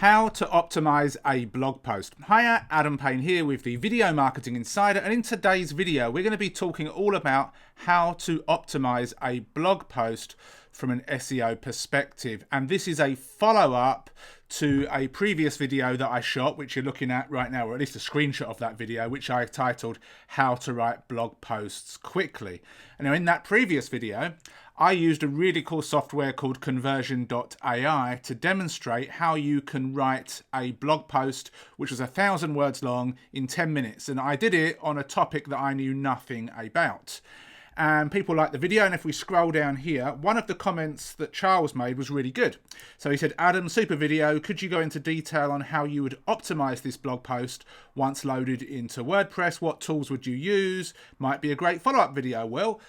How to optimize a blog post. Hiya, Adam Payne here with the Video Marketing Insider, and in today's video we're going to be talking all about how to optimize a blog post from an SEO perspective. And this is a follow-up to a previous video that I shot, which you're looking at right now, or at least a screenshot of that video, which I titled How to Write Blog Posts Quickly. And now in that previous video, I used a really cool software called Conversion.ai to demonstrate how you can write a blog post which was 1,000 words long in 10 minutes. And I did it on a topic that I knew nothing about. And people liked the video, and if we scroll down here, one of the comments that Charles made was really good. So he said, Adam, super video, could you go into detail on how you would optimize this blog post once loaded into WordPress? What tools would you use? Might be a great follow-up video. Well,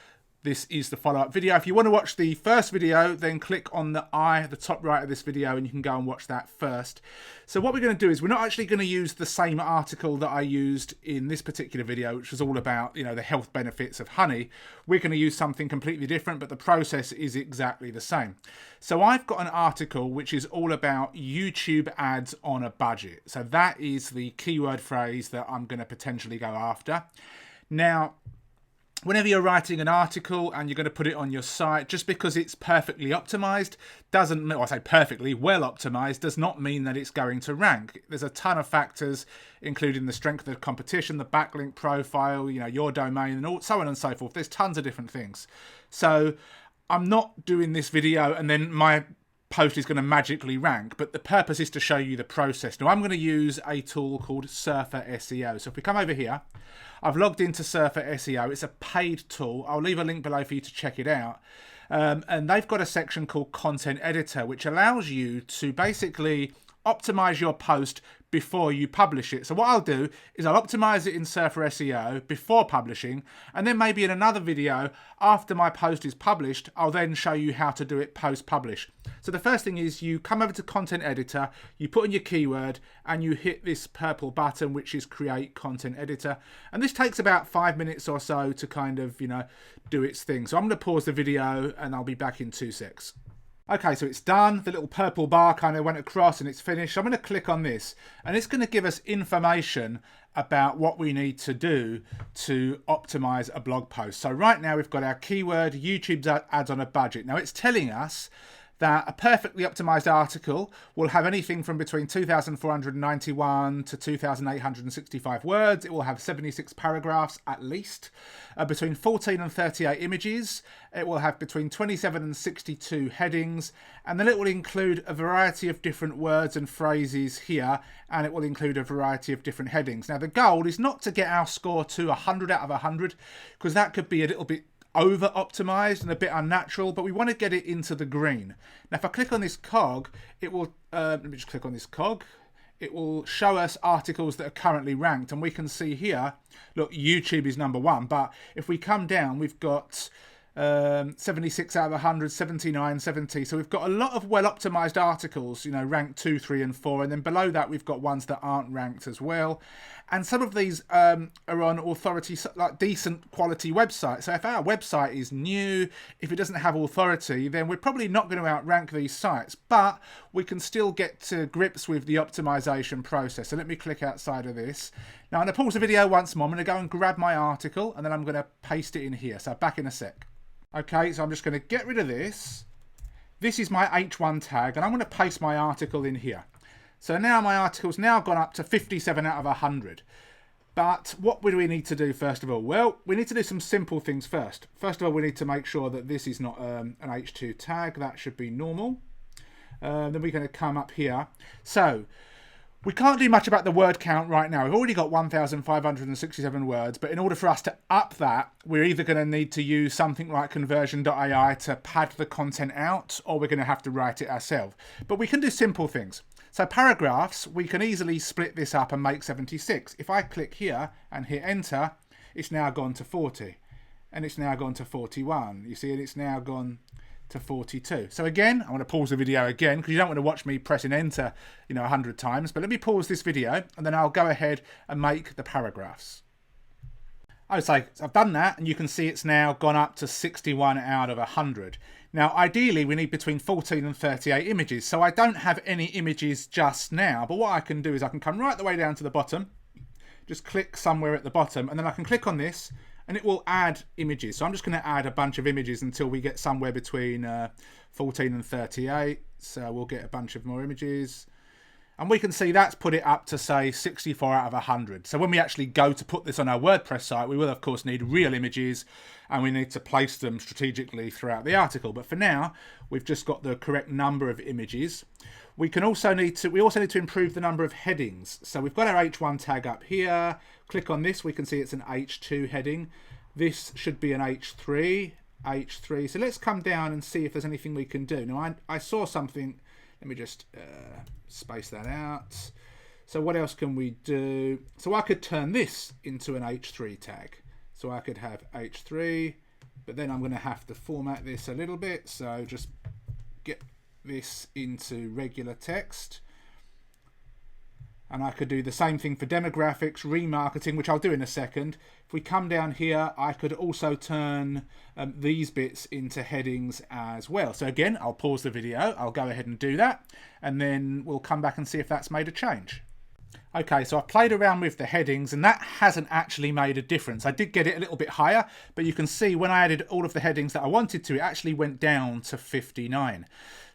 this is the follow-up video. If you want to watch the first video, then click on the I at the top right of this video and you can go and watch that first. So what we're going to do is we're not actually going to use the same article that I used in this particular video, which was all about, the health benefits of honey. We're going to use something completely different, but the process is exactly the same. So I've got an article which is all about YouTube ads on a budget. So that is the keyword phrase that I'm going to potentially go after. Now, whenever you're writing an article and you're going to put it on your site, just because it's perfectly optimized doesn't mean, or I say perfectly well optimized, does not mean that it's going to rank. There's a ton of factors, including the strength of the competition, the backlink profile, your domain, and so on and so forth. There's tons of different things. So I'm not doing this video and then my post is going to magically rank, but the purpose is to show you the process. Now I'm going to use a tool called Surfer SEO. So if we come over here, I've logged into Surfer SEO. It's a paid tool. I'll leave a link below for you to check it out. And they've got a section called Content Editor, which allows you to basically optimize your post before you publish it. So what I'll do is I'll optimize it in Surfer SEO before publishing, and then maybe in another video after my post is published, I'll then show you how to do it post-publish. So the first thing is you come over to Content Editor, you put in your keyword, and you hit this purple button, which is Create Content Editor. And this takes about 5 minutes or so to kind of, do its thing. So I'm going to pause the video and I'll be back in 2 secs. Okay, so it's done. The little purple bar kind of went across and it's finished. So I'm going to click on this and it's going to give us information about what we need to do to optimize a blog post. So right now we've got our keyword, YouTube ads on a budget. Now it's telling us that a perfectly optimized article will have anything from between 2,491 to 2,865 words. It will have 76 paragraphs at least, between 14 and 38 images. It will have between 27 and 62 headings, and then it will include a variety of different words and phrases here, and it will include a variety of different headings. Now the goal is not to get our score to 100 out of 100, because that could be a little bit over optimized and a bit unnatural, but we want to get it into the green. Now if I click on this cog, it will let me just click on this cog. It will show us articles that are currently ranked, and we can see here, look, YouTube is number 1, but if we come down, we've got 76 out of 100, 79, 70. So we've got a lot of well-optimized articles, ranked 2, 3, and 4. And then below that, we've got ones that aren't ranked as well. And some of these are on authority, like decent quality websites. So if our website is new, if it doesn't have authority, then we're probably not going to outrank these sites. But we can still get to grips with the optimization process. So let me click outside of this. Now I'm going to pause the video once more. I'm going to go and grab my article, and then I'm going to paste it in here. So back in a sec. Okay, so I'm just going to get rid of this. This is my H1 tag, and I'm going to paste my article in here. So now my article's now gone up to 57 out of 100. But what do we need to do first of all? Well, we need to do some simple things first. First of all, we need to make sure that this is not an H2 tag. That should be normal. Then we're going to come up here. So we can't do much about the word count right now. We've already got 1,567 words, but in order for us to up that, we're either going to need to use something like Conversion.ai to pad the content out, or we're going to have to write it ourselves. But we can do simple things. So paragraphs, we can easily split this up and make 76. If I click here and hit enter, it's now gone to 40. And it's now gone to 41. You see, and it's now gone to 42. So again, I want to pause the video again because you don't want to watch me pressing enter, 100 times. But let me pause this video and then I'll go ahead and make the paragraphs. I would say I've done that, and you can see it's now gone up to 61 out of 100. Now, ideally, we need between 14 and 38 images. So I don't have any images just now. But what I can do is I can come right the way down to the bottom, just click somewhere at the bottom, and then I can click on this, and it will add images. So I'm just going to add a bunch of images until we get somewhere between 14 and 38. So we'll get a bunch of more images. And we can see that's put it up to, say, 64 out of 100. So when we actually go to put this on our WordPress site, we will, of course, need real images, and we need to place them strategically throughout the article. But for now, we've just got the correct number of images. We also need to improve the number of headings. So we've got our H1 tag up here. Click on this. We can see it's an H2 heading. This should be an H3. So let's come down and see if there's anything we can do. Now, I saw something. Let me just space that out. So what else can we do? So I could turn this into an H3 tag. So I could have H3, but then I'm going to have to format this a little bit. So just get this into regular text. And I could do the same thing for demographics, remarketing, which I'll do in a second. If we come down here, I could also turn these bits into headings as well. So again, I'll pause the video. I'll go ahead and do that. And then we'll come back and see if that's made a change. Okay, so I've played around with the headings, and that hasn't actually made a difference. I did get it a little bit higher, but you can see when I added all of the headings that I wanted to, it actually went down to 59.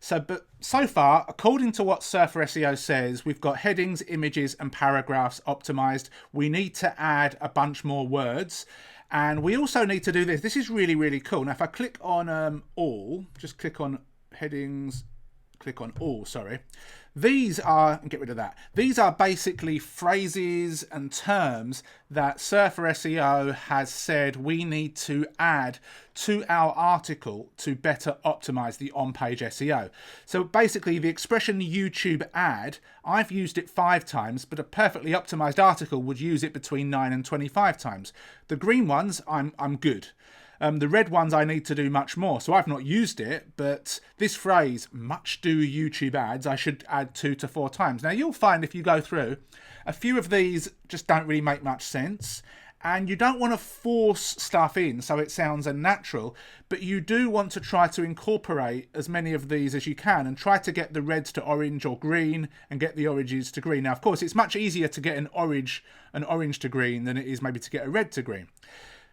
But so far, according to what Surfer SEO says, we've got headings, images, and paragraphs optimized. We need to add a bunch more words. And we also need to do this. This is really, really cool. Now, if I click on all, just click on headings, click on all, sorry. These are, get rid of that. These are basically phrases and terms that Surfer SEO has said we need to add to our article to better optimize the on-page SEO. So basically the expression YouTube ad, I've used it 5 times, but a perfectly optimized article would use it between 9 and 25 times. The green ones, I'm good. The red ones I need to do much more, so I've not used it, but this phrase, much do YouTube ads, I should add 2 to 4 times. Now you'll find if you go through, a few of these just don't really make much sense, and you don't want to force stuff in so it sounds unnatural, but you do want to try to incorporate as many of these as you can and try to get the reds to orange or green and get the oranges to green. Now, of course, it's much easier to get an orange to green than it is maybe to get a red to green.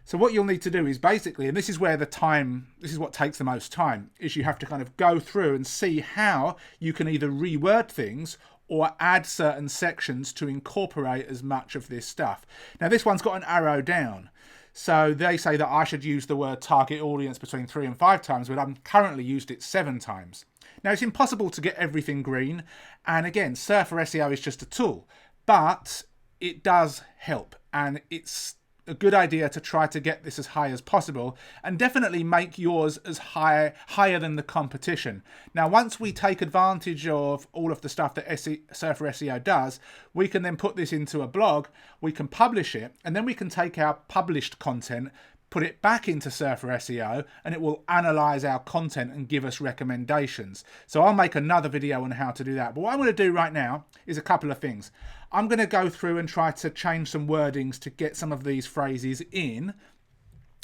So what you'll need to do is basically, and this is where this is what takes the most time, is you have to kind of go through and see how you can either reword things or add certain sections to incorporate as much of this stuff. Now this one's got an arrow down. So they say that I should use the word target audience between 3 and 5 times, but I've currently used it 7 times. Now it's impossible to get everything green. And again, Surfer SEO is just a tool, but it does help, and it's a good idea to try to get this as high as possible and definitely make yours as higher than the competition. Now, once we take advantage of all of the stuff that Surfer SEO does, we can then put this into a blog, we can publish it, and then we can take our published content, put it back into Surfer SEO, and it will analyze our content and give us recommendations. So I'll make another video on how to do that. But what I'm going to do right now is a couple of things. I'm going to go through and try to change some wordings to get some of these phrases in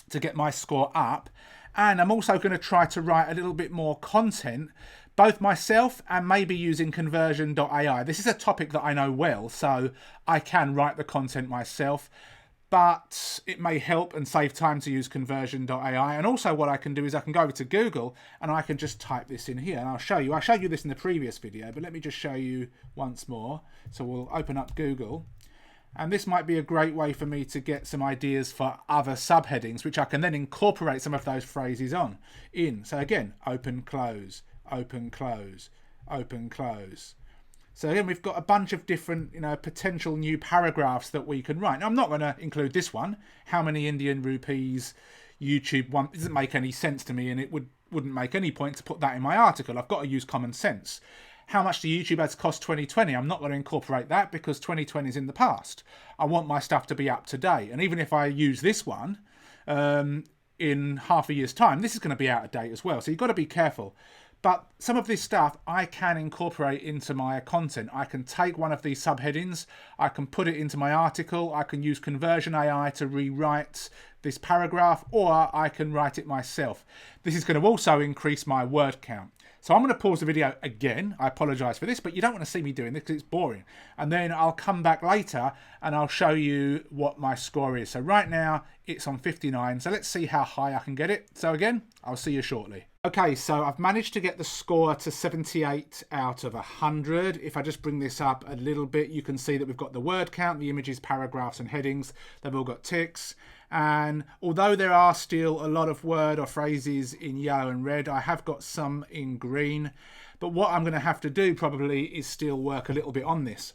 to get my score up. And I'm also going to try to write a little bit more content, both myself and maybe using Conversion.ai. This is a topic that I know well, so I can write the content myself. But it may help and save time to use Conversion.ai. And also what I can do is I can go over to Google and I can just type this in here and I'll show you. I showed you this in the previous video, but let me just show you once more. So we'll open up Google. And this might be a great way for me to get some ideas for other subheadings, which I can then incorporate some of those phrases in. So again, open, close, open, close, open, close. So again, we've got a bunch of different, potential new paragraphs that we can write. Now, I'm not going to include this one. How many Indian rupees YouTube want? It doesn't make any sense to me, and it wouldn't make any point to put that in my article. I've got to use common sense. How much do YouTube ads cost 2020? I'm not going to incorporate that because 2020 is in the past. I want my stuff to be up to date. And even if I use this one in half a year's time, this is going to be out of date as well. So you've got to be careful. But some of this stuff I can incorporate into my content. I can take one of these subheadings, I can put it into my article, I can use Conversion.ai to rewrite this paragraph, or I can write it myself. This is going to also increase my word count. So I'm going to pause the video again. I apologize for this, but you don't want to see me doing this because it's boring. And then I'll come back later and I'll show you what my score is. So right now it's on 59. So let's see how high I can get it. So again, I'll see you shortly. Okay, so I've managed to get the score to 78 out of 100. If I just bring this up a little bit, you can see that we've got the word count, the images, paragraphs, and headings. They've all got ticks. And although there are still a lot of word or phrases in yellow and red, I have got some in green. But what I'm going to have to do probably is still work a little bit on this.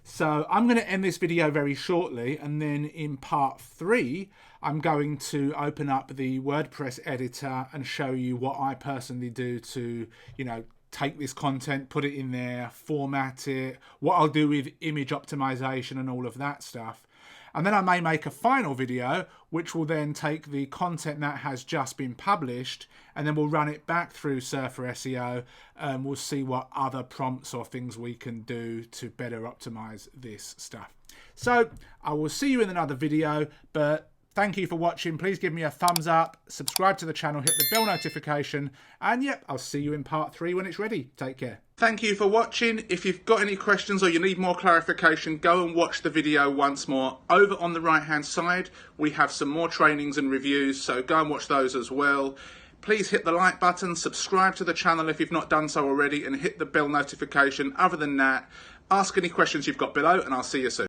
So I'm going to end this video very shortly, and then in part 3 I'm going to open up the WordPress editor and show you what I personally do to, take this content, put it in there, format it, what I'll do with image optimization and all of that stuff. And then I may make a final video which will then take the content that has just been published, and then we'll run it back through Surfer SEO, and we'll see what other prompts or things we can do to better optimize this stuff. So I will see you in another video, but thank you for watching. Please give me a thumbs up, subscribe to the channel, hit the bell notification, and yep, I'll see you in part 3 when it's ready. Take care. Thank you for watching. If you've got any questions or you need more clarification, go and watch the video once more. Over on the right hand side, we have some more trainings and reviews, so go and watch those as well. Please hit the like button, subscribe to the channel if you've not done so already, and hit the bell notification. Other than that, ask any questions you've got below, and I'll see you soon.